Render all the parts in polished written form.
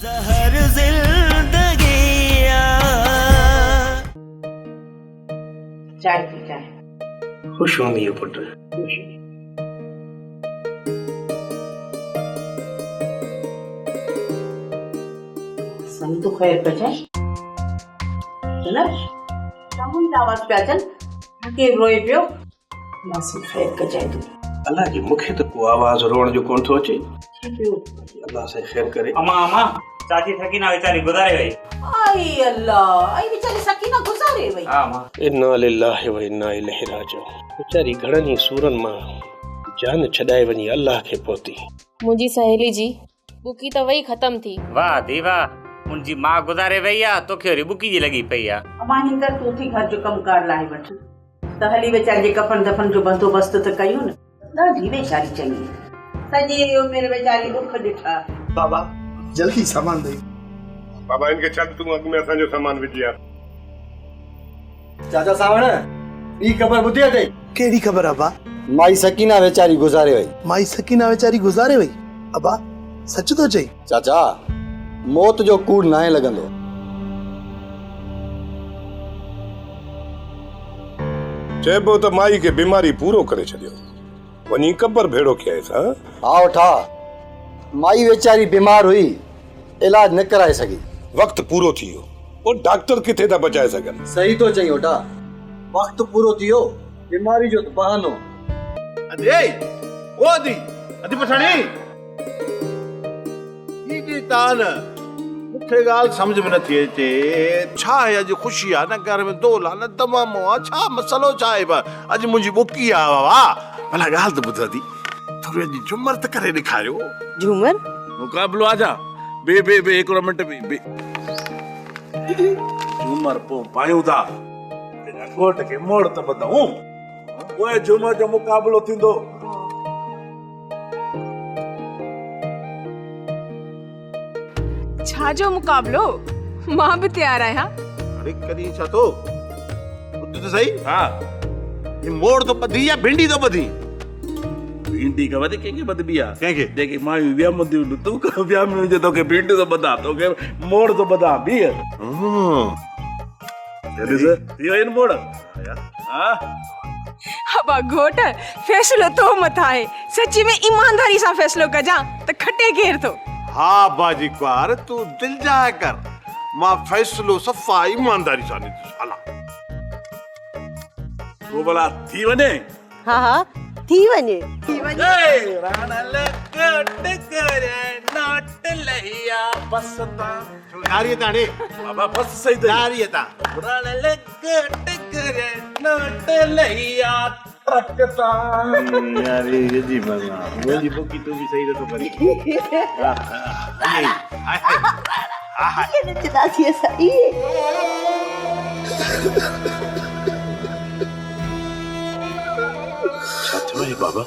जहर जिंदगिया। चाय पी चाय। खुश हूँ ये पुत्र। सही तो खैर कजाए चल चामुन आवाज पे अचन के रोए पियो नासी खैर कजाए तू अल्लाह जी मुखे तो को आवाज रोण जो कोन थो अचे अल्लाह से खैर करे। अम्मा अम्मा चाची सकीना बेचारी गुजारे वई। आई अल्लाह आई बेचारी सकीना गुजारे वई। हां मां इन्ना लिल्लाहि व इन्ना इलैहि राजिऊन। बेचारी घणनि ई सूरन मां जान छॾाए वञी अल्लाह खे पहुती। मुंहिंजी सहेली जी बुकी त वई ख़त्म थी। वाह दीवा मुंहिंजी मां गुजारे वई आ तोखे वरी बुकी जी लगी पई आ। अम्मा हिंकर तू थी घर जो कमकार लाए वठ त हली बेचारी जे कफन दफन जो बंदोबस्त त कयूं न ॾाढी बेचारी चंगी सॼी उमिरि बेचारी दुख ॾिठा। बाबा जल्दी सामान दे। बाबा इनके छॾ तूं अॻु में असांजो सामान विझी आ। चाचा सावण ॿी ख़बर ॿुधी अथई? कहिड़ी ख़बर अबा? माई सकीना वेचारी गुज़ारे वई। माई सकीना वेचारी गुज़ारे वई? अबा सच तो चई? चाचा मौत जो कूड़ नाहे लॻंदो। चइबो त माई खे बीमारी पूरो करे छॾियो वञी कबर भेड़ो कयसि। हा वठा माई वेचारी बीमार हुई इलाज न कराए सघी। वक़्तु पूरो थी वियो पोइ डॉक्टर किथे था बचाए सघनि। सही तो चई वठा वक़्तु पूरो थी वियो बीमारी जो बहानो। अरे ओ अदी अदी पछाणी ई तान मुखे गाल समझ में नथी अचे छा है अॼु ख़ुशी आ न घर में दोल आ न तमामो आ छा मसलो छा आहे अॼु मुंहिंजी बुकी आ बाबा भला ॻाल्हि त ॿुध दी थोरी अॼु झूमर त करे ॾेखारियो। झूमर मुकाबलो आजा बे बे बे हिकिड़ो मिंट बे झूमर पोइ पायूं था घोट खे मोड़ त ॿधूं पोइ झूमर जो मुकाबलो थींदो। छा जो मुकाबलो मां भी तैयार आहियां। अरे करी छा तो ॿुध त सही। हाँ ये मोड़ तो ॿधी या भिंडी तो ॿधी? भिंडी का वधीक कंहिंखे ॿधबी आहे? कंहिंखे जेके मायूं वियमंदियूं आहिनि तूं का वियम हुजे तोखे भिंडी तो ॿधा तोखे मोड़ तो ॿधा बीह। थी वई न मोड़। हाँ अबा घोट फैसलो तो मत आहे सच्ची में ईमानदारी सां फैसलो कजा त खटे केर तो। हाँ बाजी कुआर तू दिल जाए कर मां फैसलो सफा ईमानदारी सां हला तो भला थी वने। हाँ हाँ थी वञे। ए राणा लकट करे नट लहिया बसता यारी ताणे बाबा बस सही तो यारी ता राणा लकट करे नट लहिया टकता यारी ये जी मजा वो जी बुकी तो भी सही तो करी। ये नचदा थी सही। छात्र है बाबा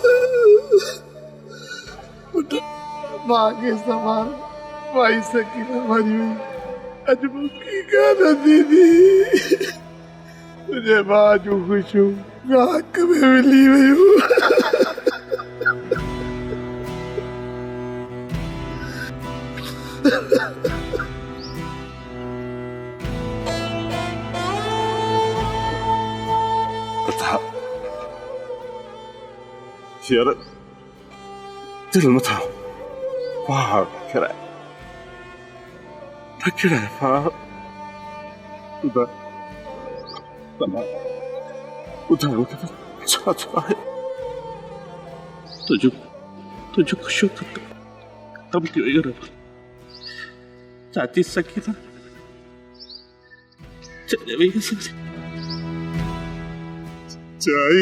माँ के समान माई सकीना मरी हुई अज मुक्की गाना दीदी मुझे माँ जो खुश हूँ नाक में मिली हुई हूँ। यार दिल में था वाह क्या है वाह उधर तमाम उधर उधर अच्छा अच्छा है तुझे खुश हो तब क्यों ये चाची सकी था चले भैया समझे चाय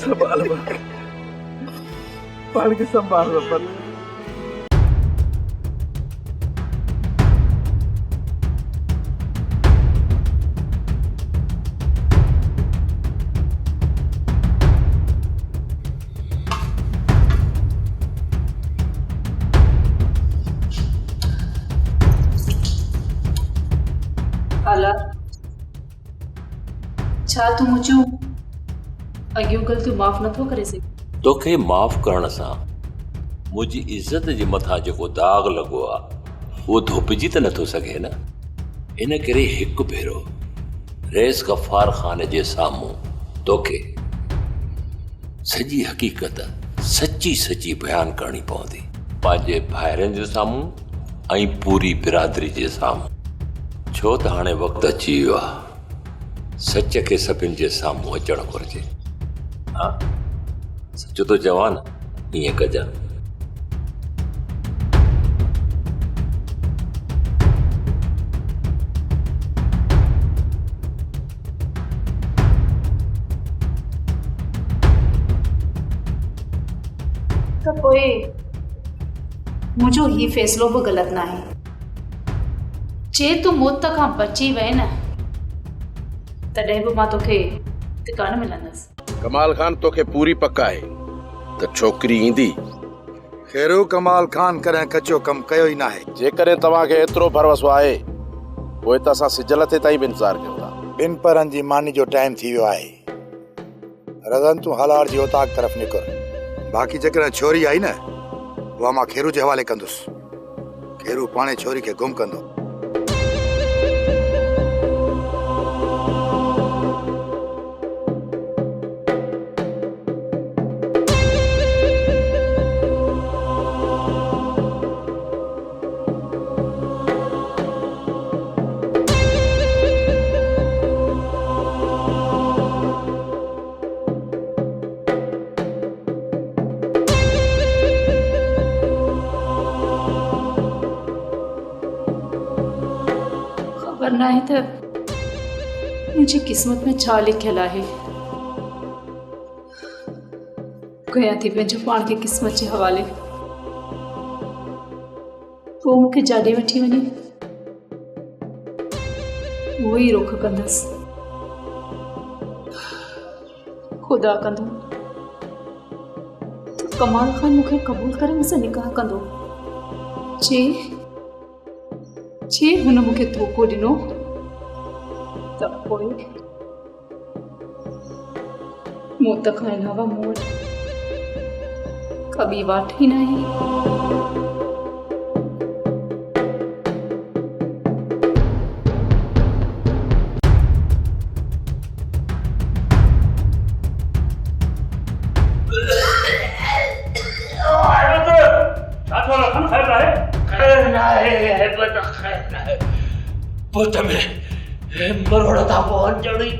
संभाल पानी के संभाल पर छा छा तूं मुंहिंजूं अॻियूं ग़लतियूं माफ़ नथो करे सघे? तोखे माफ़ करण सां मुंहिंजी इज़त जे मथां जेको दाग़ लॻो आहे उहो धोपिजी त नथो सघे न। इन करे हिकु भेरो रईस गफ़ार ख़ान जे साम्हूं तोखे सॼी हक़ीक़त सची सची बयानु करणी पवंदी, पंहिंजे भाइरनि जे साम्हूं ऐं पूरी बिरादरी जे साम्हूं। छो त हाणे वक़्तु अची वियो आहे सच खे सभिनि जे साम्हूं अचणु घुरिजे। हा, सच तो चवां न, ईअं कजां। त पोइ मुंहिंजो ही फ़ैसिलो बि ग़लति न आहे। जे तूं मौत खां बची वए न तॾहिं बि मां तोखे टिकाणे मिलंदसि। कमाल खान तोखे पूरी पक आहे त छोकिरी ईंदी? खैरू कमाल खान कॾहिं कचो कमु कयो ई न आहे। जेकॾहिं तव्हांखे एतिरो भरोसो आहे पोइ त असां सिजल ते ताईं बि इंतज़ारु कयूं था। 2 परनि जी मानी जो टाइम थी वियो आहे। रज़न तूं हलार जी ओताक तरफ़ निकिर। बाक़ी जेकॾहिं छोरी आई न उहा मां खेरू जे हवाले कंदुसि। खेरू पाणे छोरी खे गुम कंदो। न आहे त मुंहिंजी क़िस्मत में छा लिखियल आहे। कयां थी पंहिंजो पाण खे क़िस्मत जे हवाले। पोइ मूंखे जाॾे वठी वञे उहो ई रुख कंदसि। ख़ुदा कंदो कमाल खान मूंखे क़बूल करे मूंसां निकाह कंदो। जे हुन मूंखे धोखो ॾिनो त पोइ मौत खां अलावा मूं वटि का ॿी वाट ई न आहे। पुट में मरोड़ था पवन जड़ी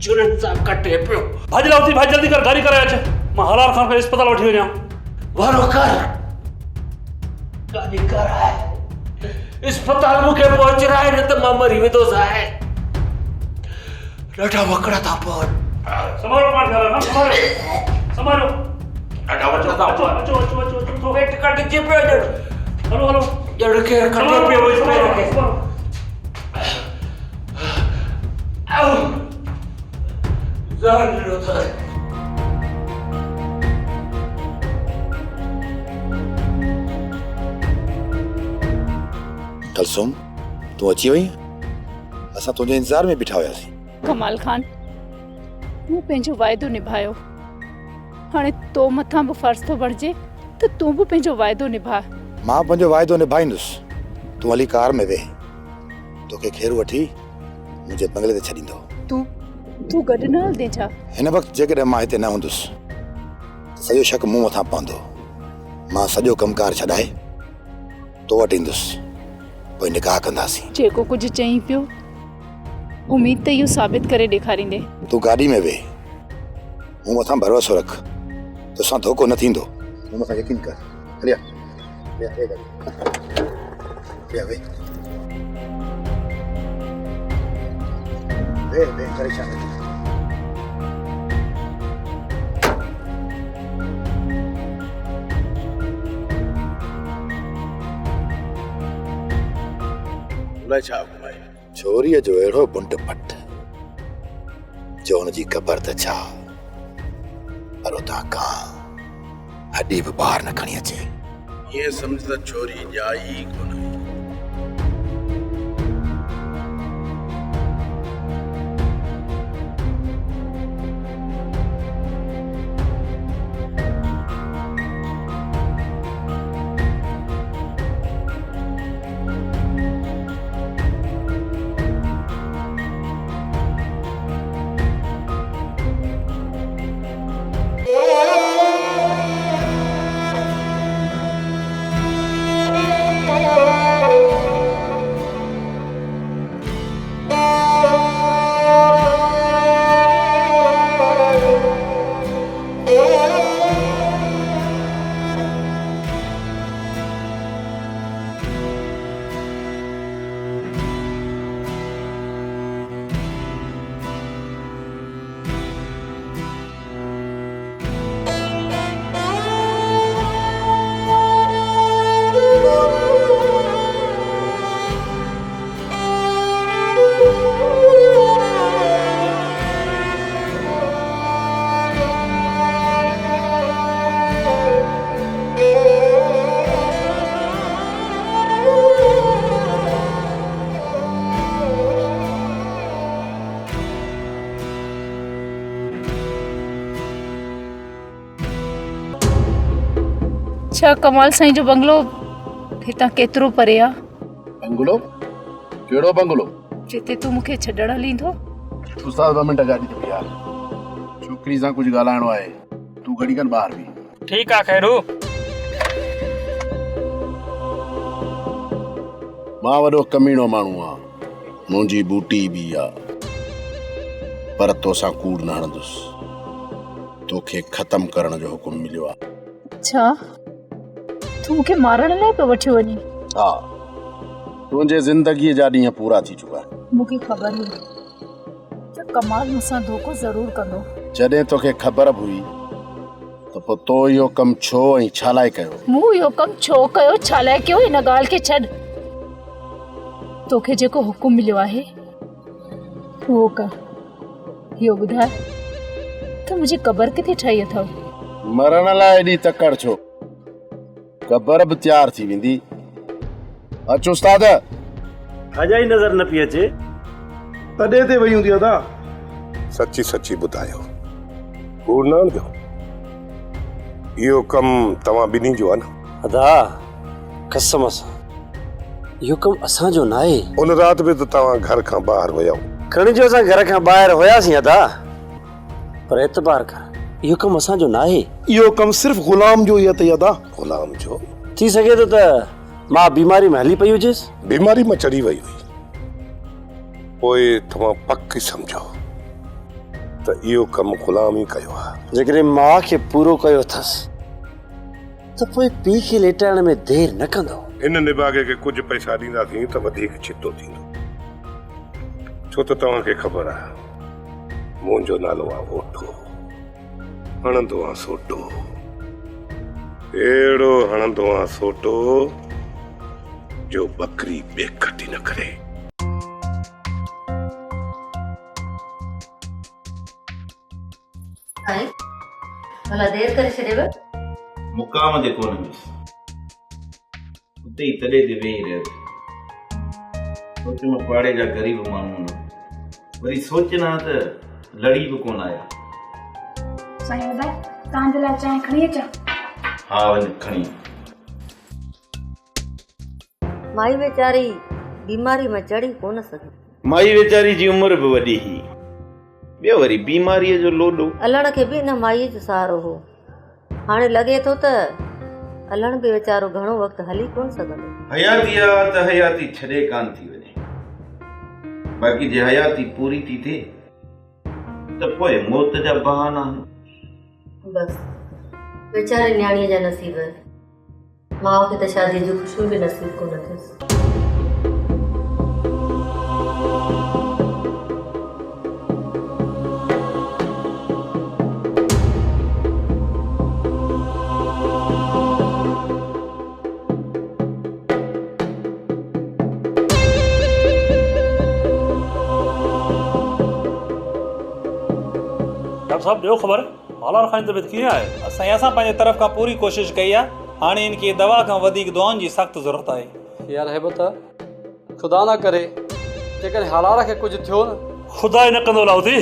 चुरन सा कटे पियो। भाजी लाउती भाई जल्दी कर गाड़ी कराए अच। मां हलार खान खे अस्पताल वठी वञा। वारो कर गाड़ी कराए अस्पताल मूंखे पहुचाए न त मां मरी वेंदो साहे। ॾाढा वकड़ा था पवन। संभालो पाण घर ना संभालो। ॾाढा वकड़ा था पवन। अचो अचो अचो अचो तो वेट कट के पियो जड़। हलो हलो जड़ के कटे पियो इस पे। कलसुम तूं अची वई? असां तुंहिंजे इंतज़ार में बीठा हुयासीं। कमाल खान तूं पंहिंजो वाइदो निभायो। हाणे तो मथां बि फर्ज़ थो बणिजे त तूं बि पंहिंजो वाइदो निभा। मां पंहिंजो वाइदो निभाईंदुसि। तूं हली कार में वेह। तोखे खेर वठी मुंहिंजे बंगले ते छॾींदो। तूं गॾु न हलंदे छा? हिन वक़्तु जेकॾहिं मां हिते न हूंदुसि त सॼो शक मूं मथां पवंदो। मां सॼो कमकार छॾाए तो वटि ईंदुसि। पोइ निकाह कंदासीं। जेको कुझु चई पियो उम्मीद त इहो साबित करे ॾेखारींदे। तूं गाॾी में वेह। मूं मथां भरोसो रख। तोसां धोखो न थींदो। मूं मथां यकीन कर। हलिया वे करे छा छोरीअ जो अहिड़ो बुंड पट जो हुनजी ख़बर त छा पर उतां खां हॾी बि ॿाहिरि न खणी अचे। ये समझ त छोरी ॼाई कोन। छा कमाल साईं जो बंगलो हितां केतिरो परे आहे? बंगलो? कहिड़ो बंगलो? जिते तूं मूंखे छॾण हलींदो? उस्ताद 2 मिंट गाॾी ते बीहार, छोकिरी सां कुझु ॻाल्हाइणो आहे। तूं घड़ी खनि ॿाहिरि बि। ठीकु आहे खैरू। मां वॾो कमीणो माण्हू आहियां, मुंहिंजी बूटी बि आहे, पर तोसां कूड़ न हणंदुसि। तोखे ख़तम करण जो हुकुम मिलियो आहे। छा तूं मूंखे मारण लाइ पियो वठी वञी? हा, तुंहिंजे ज़िंदगीअ जा ॾींहं पूरा थी चुका आहिनि। मूंखे ख़बर हुई त कमाल मूंसां धोखो ज़रूरु कंदो। जॾहिं तोखे ख़बर हुई त पोइ तो इहो कमु छो ऐं छा लाइ कयो? मूं इहो कमु छो कयो, छा लाइ कयो, हिन ॻाल्हि खे छॾ। तोखे जेको हुकुम मिलियो आहे उहो कर। इहो ॿुधाए त मुंहिंजी क़बर किथे ठही अथव? मरण लाइ एॾी तकड़ छो? क़बर बि तयारु थी वेंदी। अच उस्ताद। अॼु ई नज़र न पई अचे, तॾहिं ते वई हूंदी अदा। सची सची ॿुधायो, कूड़ न हणजो। इहो कमु तव्हां ॿिन्ही जो आहे न? अदा कसम सां इहो कमु असांजो न आहे। उन राति बि त तव्हां घर खां ॿाहिरि विया खणी जो असां घर खां ॿाहिरि हुयासीं अदा, पर एतबार कर इहो कमु असांजो न आहे। इहो कमु सिर्फ़ ग़ुलाम जो ई आहे अदा। ग़ुलाम जो? थी सघे थो त मां बीमारी में हली पई हुजेसि। बीमारी में चढ़ी वई हुई, पोइ तव्हां पक सम्झो त इहो कमु ग़ुलाम ई कयो आहे। जेकॾहिं माउ खे पूरो कयो अथसि त पोइ पीउ खे लेटाइण में देरि न कंदो। इन निभागे खे कुझु पैसा ॾींदासीं त वधीक छितो थींदो, छो त तव्हांखे ख़बर आहे मुंहिंजो नालो आहे ओठो। हणंदो आहे सोटो, अहिड़ो हणंदो आहे सोटो जो बकरी बेखटी न करे। भला देर करे छॾेव? मुकाम ते कोन हुयुसि, उते ई तॾहिं ते वेही रहियो। सोच में पाड़े जा ग़रीब माण्हू न, वरी सोचना त लड़ी बि कोन आया। साईं अदा तव्हांजे लाइ चांहि खणी अचां? हा वञ खणी। माई वेचारी बीमारी में चढ़ी कोन सघी। माई वेचारी जी उमिरि बि वॾी हुई, ॿियो वरी बीमारीअ जो लोॾो। अलण खे बि हिन माईअ जो सहारो हो। हाणे लॻे थो त अलण बि वीचारो घणो वक़्तु हली कोन सघंदो। हयाती आहे त हयाती छॾे कान थी वञे, बाक़ी जे हयाती पूरी थी थिए त पोइ मौत जा बहाना। बस वीचारे न्याणीअ जा नसीब, माउ खे त शादीअ जूं ख़ुशियूं बि नसीब कोन थियसि। साहब ॾियो ख़बर हालार खां तबियत कीअं आहे? असां पंहिंजे तरफ़ खां पूरी कोशिशि कई आहे। हाणे इनखे दवा खां वधीक दुआउनि जी सख़्तु ज़रूरत आहे। यार हेबत ख़ुदा न करे जेकॾहिं हालार खे कुझु थियो न। ख़ुदा ई न कंदो लाउती,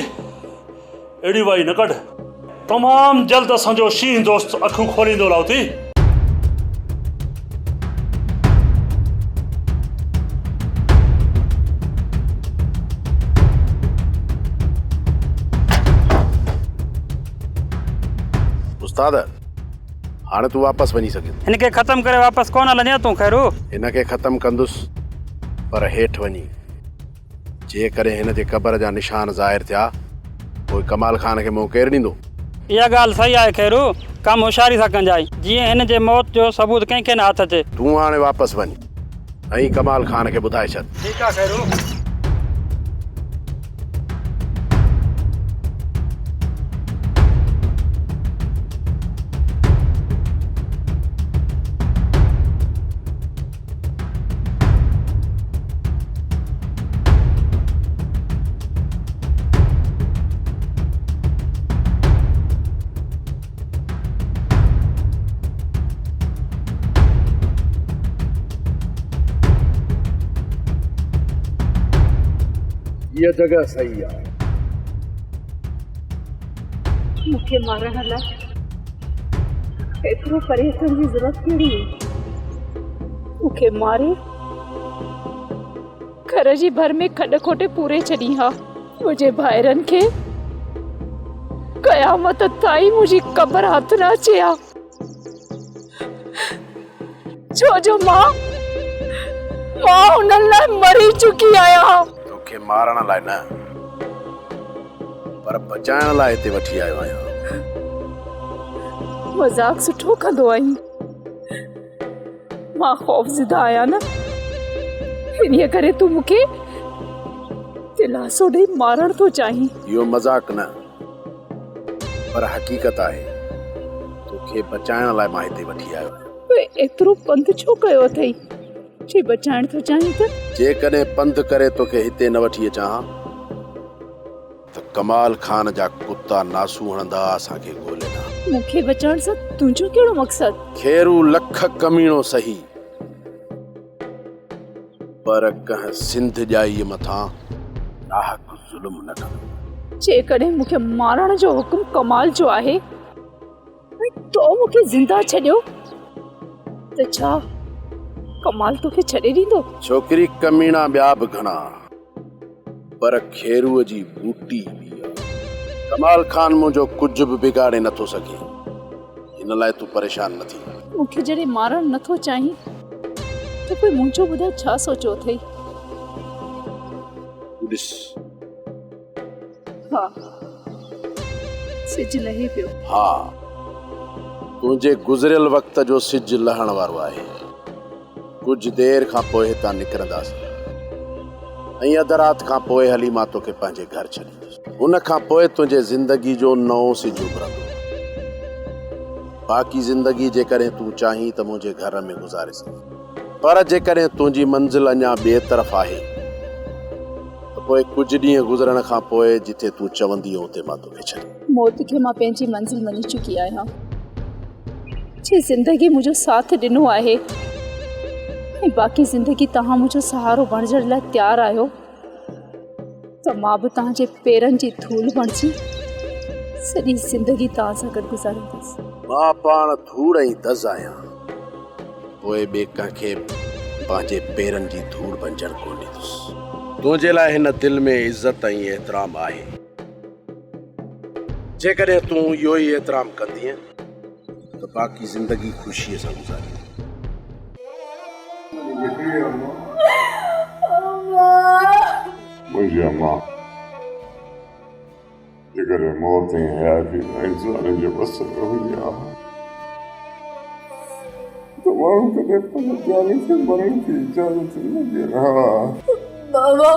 अहिड़ी वाई न कढ। तमामु जल्द असांजो शींह दोस्त अखियूं खोलींदो लाउती। उस्ताद हाणे तूं वापसि वञी सघे। हिनखे ख़तमु करे वापसि कोन हलंदे तूं खैरू? हिनखे ख़तमु कंदुसि, पर हेठि वञी जेकॾहिं हिन जे क़बर जा निशान ज़ाहिर थिया पोइ कमाल खान खे मुंहुं केरु ॾींदो? इहा ॻाल्हि सही आहे खैरू, कमु होशियारी सां कजांइ जीअं हिन जे मौत जो सबूत कंहिंखे न हथ अचे। तूं हाणे वापसि वञ ऐं कमाल खान खे ॿुधाए छॾ। ठीकु आहे खैरू। ये जगह सही है। मुझे मारण लाइ एतिरो परेशान जी ज़रूरत कहिड़ी मूंखे मारे घर जी भर में खॾ खोटे पूरे छॾी हा मुंहिंजे भाइरनि खे क़यामत ताईं मुंहिंजी क़बर हथ न अचे हा छो जो मां उन्हनि लाइ मरी चुकी आहियां तोखे मारण लाइ न पर बचाइण लाइ हिते वठी आयो आहियां मज़ाक सुठो कंदो आहीं मां ख़ौफ़ज़दा आहियां न इन्हीअ करे तूं मूंखे दिलासो ॾेई मारण थो चाहीं इहो मज़ाक न पर हक़ीक़त आहे तोखे बचाइण लाइ मां हिते वठी आयो आहियां एतिरो पंध छो कयो अथई जे बचाइण थो चाहीं त जेकॾहिं पंध करे तोखे हिते न वठी अचां त कमाल खान जा कुत्ता नासू हणंदा असांखे ॻोल्हंदा मूंखे बचाइण सां तुंहिंजो कहिड़ो मक़सदु खेरू लख कमीणो सही पर कंहिं सिंध जाईअ मथां नाहक ज़ुल्म न कंदो जेकॾहिं मूंखे मारण जो हुकुम कमाल जो आहे तो मूंखे ज़िंदा छॾियो त छा कमाल तोखे छॾे ॾींदो छोकिरी कमीणा ॿिया बि घणा पर खेरूअ जी बूटी बि आहे कमाल खान मुंहिंजो कुझु बि बिगाड़े नथो सघे हिन लाइ तूं परेशान न थी मूंखे जॾहिं मारण नथो चाहीं त कोई मुंहिंजो ॿुधाए छा सोचियो अथई ॾिस हा सिज लहे पियो हा तुंहिंजे गुज़रियल वक़्त जो सिज लहण वारो आहे कुझु देर खां पोइ हितां निकिरंदासीं ऐं अध राति खां पोइ हली मां तोखे पंहिंजे घर छॾींदुसि उन खां पोइ तुंहिंजे ज़िंदगी जो नओं सिज उभरंदो बाक़ी ज़िंदगी जेकॾहिं तूं चाहीं त मुंहिंजे घर में गुज़ारे सघीं पर जेकॾहिं तुंहिंजी मंज़िल अञा ॿिए तरफ़ आहे त पोइ कुझु ॾींहं गुज़रण खां पोइ जिथे तूं चवंदी हुते मां तोखे छॾींदुसि मौत खे मां पंहिंजी मंज़िल मञी चुकी आहियां जे ज़िंदगी मुंहिंजो साथ ॾिनो आहे ऐं बाक़ी ज़िंदगी तव्हां मुंहिंजो सहारो बणजण लाइ तयारु आहियो त मां बि तव्हांजे पेरनि जी धूल बणिजी सॼी ज़िंदगी तव्हां सां गॾु गुज़ारींदसि मां पाण धूड़ ऐं दज़ आहियां पोइ ॿिए कंहिंखे पंहिंजे पेरनि जी धूड़ बणजण कोन ॾींदुसि तुंहिंजे लाइ हिन दिलि में इज़त ऐं एतिराम आहे जेकॾहिं तूं इहो ई एतिराम कंदीअ त बाक़ी ज़िंदगी ख़ुशीअ सां गुज़ारी मुंहिंजी अम्मा जेकॾहिं मौत ऐं हयाती इंसान जे बस में हुजे हा त माण्हू कॾहिं पंहिंजे प्यारे खे मरण जी इजाज़त न ॾियनि हा बाबा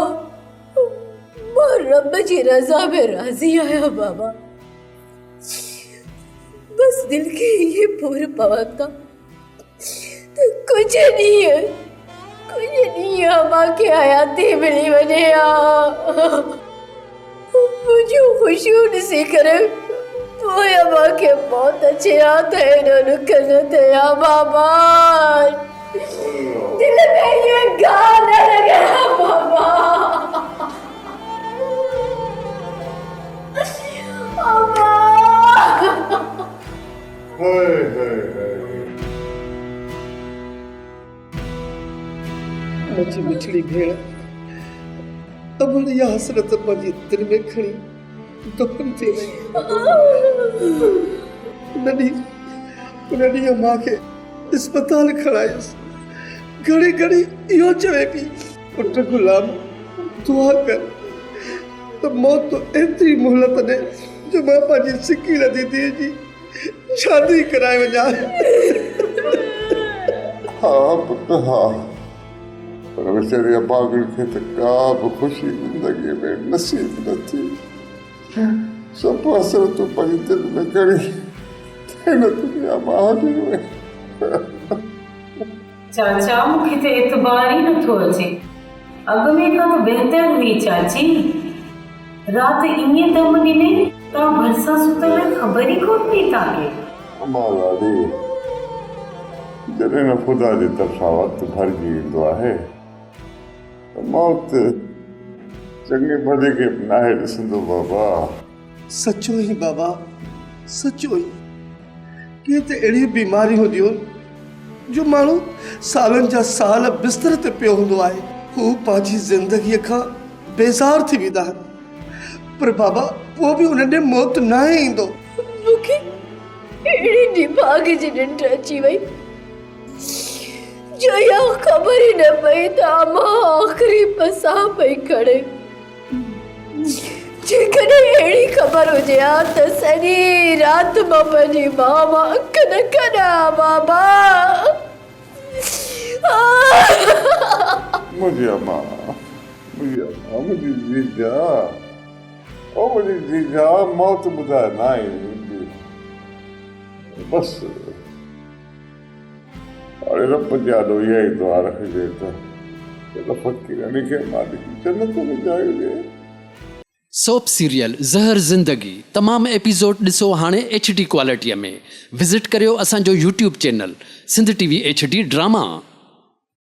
मां रब जी रज़ा में राज़ी आहियां बाबा बस दिल खे ये पूर पवंदा त कुछ ॾींहं अम्मा खे हयाती मिली वञे हा मुंहिंजूं ख़ुशियूं ॾिसी करे पोइ अम्मा खे मौत अचे हा त हेॾो ॾुख न थिए हा बाबा दिल में ये गाह न लॻे हा बाबा मुंहिंजी मिठड़ी भेण अमल इहा हसरत पंहिंजे दिलि में खणी दफ़न थी वई उन ॾींहुं मां खे अस्पताल खणायुसि घड़ी घड़ी इहो चवे पई पुट गुलाम दुआ कर त मौत एतिरी मोहलत ॾे जो मां पंहिंजी सिकी लधी धीअ जी शादी कराए वञा हा पुट हा पर वीचारी अपागल खे त का बि ख़ुशी ज़िंदगीअ में नसीब न थी सभु असर तूं पंहिंजे दिलि में खणी हिन दुनिया मां हली वई चाचा मूंखे त एतबार ई नथो अचे अॻ में खां त बहितर हुई चाची राति ईअं दम ॾिने तव्हां भरिसां सुतल ख़बर ई कोन पई तव्हांखे अम्मा लाडी जॾहिं न ख़ुदा जी तरफ़ां वक़्तु भरिजी ईंदो आहे त मौत चङे भले खे नाहे ॾिसंदो बाबा सचो ई बाबा सचो ई कि त अहिड़ियूं बीमारियूं हूंदियूं जो माण्हू सालनि जा साल बिस्तर ते पियो हूंदो आहे, हू पंहिंजी ज़िंदगीअ खां बेज़ार थी वेंदा आहिनि, पर बाबा पोइ बि उन्हनि ॾे मौत न ईंदो। मूंखे अहिड़ी दिमाग़ जी निंड अची वई जो इहा ख़बर ई न पई त मां आख़िरी पसां पई खणे। जेकॾहिं अहिड़ी ख़बर हुजे हा त सॼी राति मां पंहिंजी माउ मां अख न कढां बाबा। मुंहिंजी अम्मा, मुंहिंजी जीजा, ओ मुंहिंजी जीजा, मौत ॿुधाए न ईंदी। बसि हाणे रब जे आॾो इहा ई दुआ रखिजे त फ़क़ीरनि खे मालिक जन्नत में जाइ ॾे। सोप सीरियल ज़हर ज़िंदगी तमाम एपिसोड ॾिसो हाणे HD क्वालिटीअ में। विज़िट करियो असांजो YouTube channel Sindh TV HD drama.